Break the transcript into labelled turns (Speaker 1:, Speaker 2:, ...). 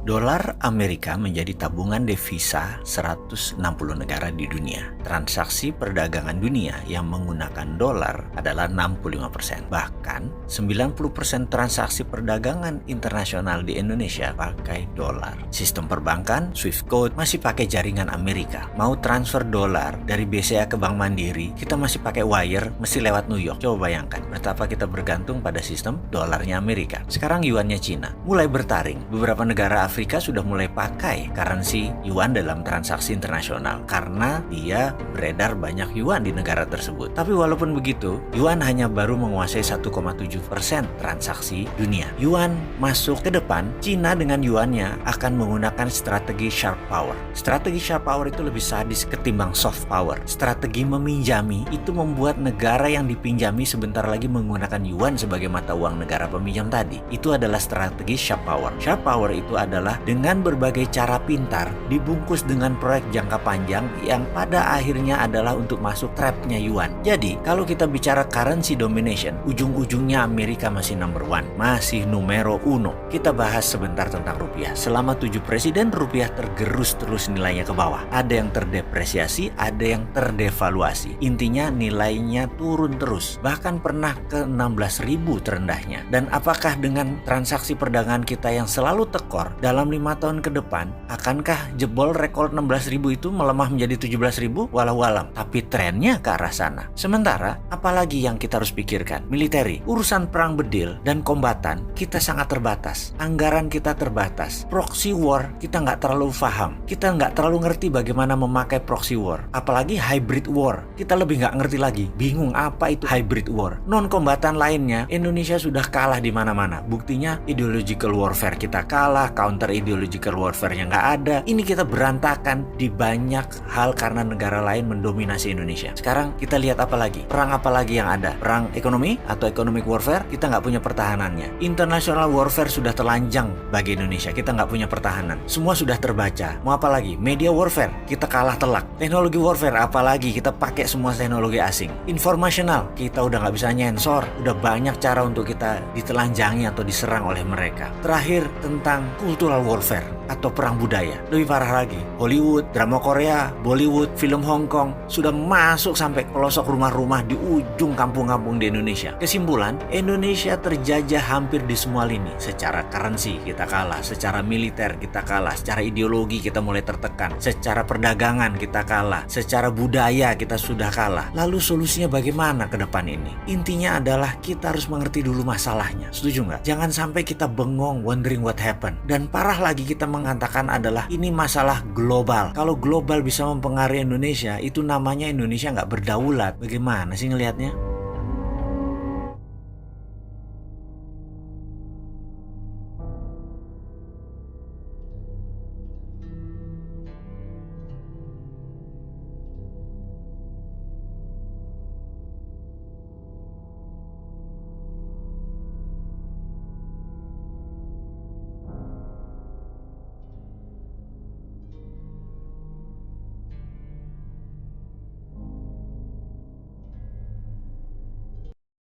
Speaker 1: Dolar Amerika menjadi tabungan devisa 160 negara di dunia. Transaksi perdagangan dunia yang menggunakan dolar adalah 65%. Bahkan 90% transaksi perdagangan internasional di Indonesia pakai dolar. Sistem perbankan, Swift Code, masih pakai jaringan Amerika. Mau transfer dolar dari BCA ke Bank Mandiri, kita masih pakai wire, mesti lewat New York. Coba bayangkan betapa kita bergantung pada sistem dolarnya Amerika. Sekarang yuannya Cina mulai bertaring. Beberapa negara Afrika sudah mulai pakai currency yuan dalam transaksi internasional karena dia beredar banyak yuan di negara tersebut. Tapi walaupun begitu, yuan hanya baru menguasai 1,7% transaksi dunia. Yuan masuk ke depan, Cina dengan yuannya akan menggunakan strategi sharp power. Strategi sharp power itu lebih sadis ketimbang soft power. Strategi meminjami itu membuat negara yang dipinjami sebentar lagi menggunakan yuan sebagai mata uang negara peminjam tadi. Itu adalah strategi sharp power. Sharp power itu adalah dengan berbagai cara pintar dibungkus dengan proyek jangka panjang yang pada akhirnya adalah untuk masuk trapnya yuan. Jadi kalau kita bicara currency domination, ujung-ujungnya Amerika masih number one, masih numero uno. Kita bahas sebentar tentang rupiah. Selama 7 presiden rupiah tergerus terus nilainya ke bawah. Ada yang terdepresiasi, ada yang terdevaluasi. Intinya nilainya turun terus. Bahkan pernah ke 16.000 terendahnya. Dan apakah dengan transaksi perdagangan kita yang selalu tekor dalam 5 tahun ke depan, akankah jebol rekor 16.000 itu melemah menjadi 17.000? Walau alam. Tapi trennya ke arah sana. Sementara, apalagi yang kita harus pikirkan? Militeri. Urusan perang bedil dan kombatan, kita sangat terbatas. Anggaran kita terbatas. Proxy war, kita nggak terlalu paham. Kita nggak terlalu ngerti bagaimana memakai proxy war. Apalagi hybrid war. Kita lebih nggak ngerti lagi. Bingung apa itu hybrid war. Non-kombatan lainnya, Indonesia sudah kalah di mana-mana. Buktinya, ideological warfare kita kalah, counter ideological warfare-nya nggak ada. Ini kita berantakan di banyak hal karena negara lain mendominasi Indonesia. Sekarang kita lihat apa lagi? Perang apa lagi yang ada? Perang ekonomi atau economic warfare? Kita nggak punya pertahanannya. International warfare sudah telanjang bagi Indonesia. Kita nggak punya pertahanan. Semua sudah terbaca. Mau apa lagi? Media warfare, kita kalah telak. Teknologi warfare, apalagi kita pakai semua teknologi asing. Informational, kita udah nggak bisa nyensor. Udah banyak cara untuk kita ditelanjangi atau diserang oleh mereka. Terakhir, tentang cultural warfare atau perang budaya. Lebih parah lagi, Hollywood, drama Korea, Bollywood, film Hong Kong sudah masuk sampai pelosok rumah-rumah di ujung kampung-kampung di Indonesia. Kesimpulan, Indonesia terjajah hampir di semua lini. Secara currency kita kalah, secara militer kita kalah, secara ideologi kita mulai tertekan, secara perdagangan kita kalah, secara budaya kita sudah kalah. Lalu solusinya bagaimana ke depan ini? Intinya adalah kita harus mengerti dulu masalahnya. Setuju nggak? Jangan sampai kita bengong wondering what happened. Dan parah lagi kita mengatakan adalah ini masalah global. Kalau global bisa mempengaruhi Indonesia, itu namanya Indonesia nggak berdaulat. Bagaimana sih ngelihatnya?